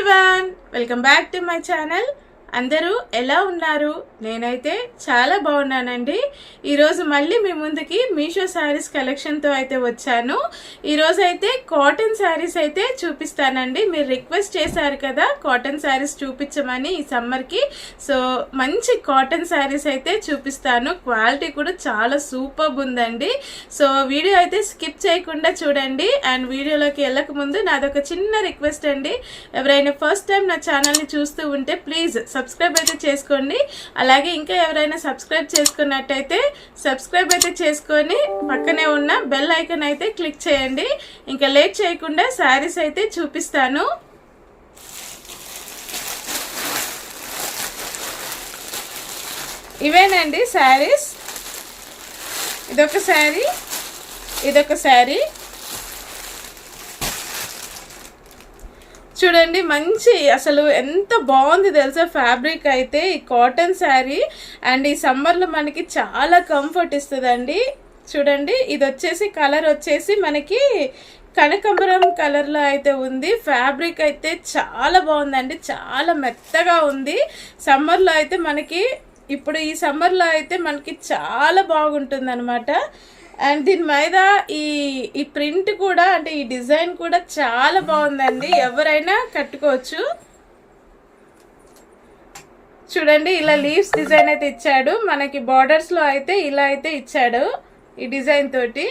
Everyone, welcome back to my channel. అందరూ ఎలా ఉన్నారు? నేనైతే చాలా బాగున్నానండి. ఈరోజు మళ్ళీ మీ ముందుకి మీషో శారీస్ కలెక్షన్తో అయితే వచ్చాను. ఈరోజు అయితే కాటన్ శారీస్ అయితే చూపిస్తానండి. మీరు రిక్వెస్ట్ చేశారు కదా కాటన్ శారీస్ చూపించమని ఈ సమ్మర్కి. సో మంచి కాటన్ శారీస్ అయితే చూపిస్తాను. క్వాలిటీ కూడా చాలా సూపర్బ్ ఉందండి. సో వీడియో అయితే స్కిప్ చేయకుండా చూడండి. అండ్ వీడియోలోకి వెళ్ళక ముందు నాదొక చిన్న రిక్వెస్ట్ అండి. ఎవరైనా ఫస్ట్ టైం నా ఛానల్ని చూస్తూ ఉంటే ప్లీజ్ సబ్స్క్రైబ్ అయితే చేసుకోండి. అలాగే ఇంకా ఎవరైనా సబ్స్క్రైబ్ చేసుకున్నట్టయితే సబ్స్క్రైబ్ అయితే చేసుకొని పక్కనే ఉన్న బెల్ ఐకాన్ అయితే క్లిక్ చేయండి. ఇంకా లేట్ చేయకుండా శారీస్ అయితే చూపిస్తాను. ఇవేనండి శారీస్. ఇదొక శారీ, ఇదొక శారీ. చూడండి, మంచి అసలు ఎంత బాగుంది తెలుసా ఫ్యాబ్రిక్ అయితే. ఈ కాటన్ శారీ అండ్ ఈ సమ్మర్లో మనకి చాలా కంఫర్ట్ ఇస్తుందండి. చూడండి, ఇది వచ్చేసి కలర్ వచ్చేసి మనకి కనకాంబరం కలర్లో అయితే ఉంది. ఫ్యాబ్రిక్ అయితే చాలా బాగుందండి, చాలా మెత్తగా ఉంది. సమ్మర్లో అయితే మనకి ఇప్పుడు ఈ సమ్మర్లో అయితే మనకి చాలా బాగుంటుంది అనమాట. అండ్ దీని మీద ఈ ప్రింట్ కూడా అంటే ఈ డిజైన్ కూడా చాలా బాగుందండి. ఎవరైనా కట్టుకోవచ్చు. చూడండి, ఇలా లీవ్స్ డిజైన్ అయితే ఇచ్చాడు. మనకి బార్డర్స్ లో అయితే ఇలా అయితే ఇచ్చాడు ఈ డిజైన్ తోటి.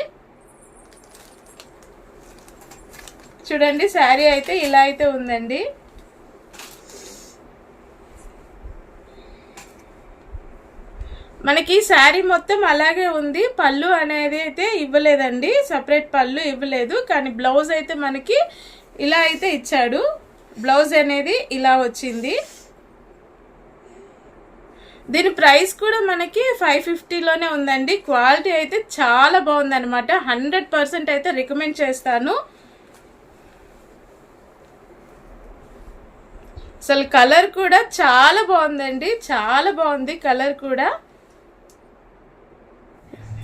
చూడండి, శారీ అయితే ఇలా అయితే ఉందండి. మనకి శారీ మొత్తం అలాగే ఉంది. పళ్ళు అనేది అయితే ఇవ్వలేదండి, సపరేట్ పళ్ళు ఇవ్వలేదు. కానీ బ్లౌజ్ అయితే మనకి ఇలా అయితే ఇచ్చాడు. బ్లౌజ్ అనేది ఇలా వచ్చింది. దీని ప్రైస్ కూడా మనకి 550లోనే ఉందండి. క్వాలిటీ అయితే చాలా బాగుందన్నమాట. 100% అయితే రికమెండ్ చేస్తాను. అసలు కలర్ కూడా చాలా బాగుందండి, చాలా బాగుంది కలర్ కూడా.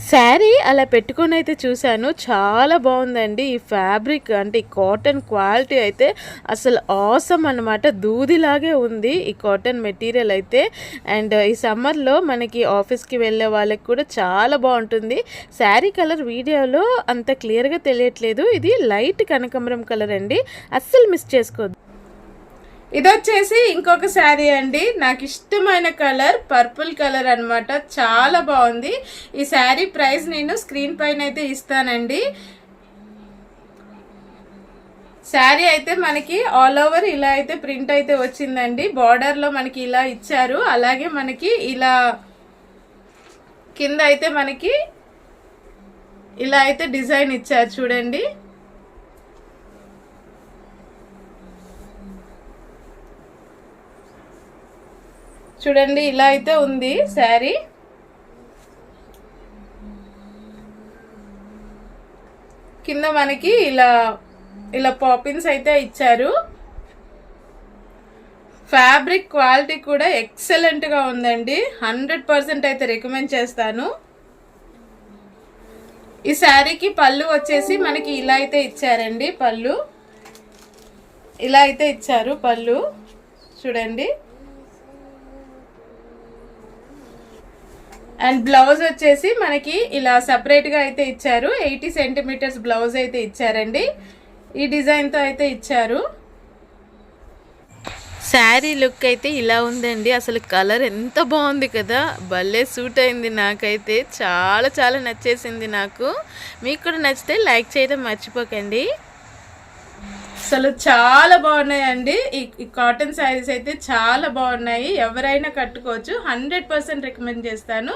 శారీ అలా పెట్టుకొని అయితే చూశాను, చాలా బాగుందండి. ఈ ఫ్యాబ్రిక్ అంటే ఈ కాటన్ క్వాలిటీ అయితే అసలు ఆసమ్ అనమాట. దూదిలాగే ఉంది ఈ కాటన్ మెటీరియల్ అయితే. అండ్ ఈ సమ్మర్లో మనకి ఆఫీస్కి వెళ్ళే వాళ్ళకి కూడా చాలా బాగుంటుంది. శారీ కలర్ వీడియోలో అంత క్లియర్గా తెలియట్లేదు. ఇది లైట్ కనకాంబరం కలర్ అండి, అస్సలు మిస్ చేసుకోవద్దు. ఇది వచ్చేసి ఇంకొక శారీ అండి. నాకు ఇష్టమైన కలర్ పర్పుల్ కలర్ అనమాట, చాలా బాగుంది. ఈ శారీ ప్రైస్ నేను స్క్రీన్ పైన అయితే ఇస్తానండి. శారీ అయితే మనకి ఆల్ ఓవర్ ఇలా అయితే ప్రింట్ అయితే వచ్చిందండి. బార్డర్ లో మనకి ఇలా ఇచ్చారు. అలాగే మనకి ఇలా కింద అయితే మనకి ఇలా అయితే డిజైన్ ఇచ్చారు. చూడండి, చూడండి ఇలా అయితే ఉంది శారీ. కింద మనకి ఇలా పాపిన్స్ అయితే ఇచ్చారు. ఫ్యాబ్రిక్ క్వాలిటీ కూడా ఎక్సలెంట్ గా ఉందండి. 100% అయితే రికమెండ్ చేస్తాను. ఈ శారీకి పళ్ళు వచ్చేసి మనకి ఇలా అయితే ఇచ్చారండి. పళ్ళు ఇలా అయితే ఇచ్చారు పళ్ళు. చూడండి, అండ్ బ్లౌజ్ వచ్చేసి మనకి ఇలా సపరేట్ గా అయితే ఇచ్చారు. 80 సెంటీమీటర్స్ బ్లౌజ్ అయితే ఇచ్చారండి. ఈ డిజైన్ తో అయితే ఇచ్చారు. శారీ లుక్ అయితే ఇలా ఉందండి. అసలు కలర్ ఎంత బాగుంది కదా, భలే సూట్ అయింది. నాకైతే చాలా చాలా నచ్చేసింది. నాకు మీకు కూడా నచ్చితే లైక్ చేయడం మర్చిపోకండి. అసలు చాలా బాగున్నాయండి. ఈ కాటన్ శారీస్ అయితే చాలా బాగున్నాయి. ఎవరైనా కట్టుకోవచ్చు. 100% రికమెండ్ చేస్తాను.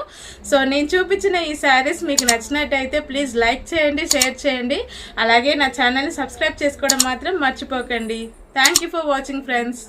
సో నేను చూపించిన ఈ శారీస్ మీకు నచ్చినట్టయితే ప్లీజ్ లైక్ చేయండి, షేర్ చేయండి. అలాగే నా ఛానల్ని సబ్స్క్రైబ్ చేసుకోవడం మాత్రం మర్చిపోకండి. Thank you for watching friends.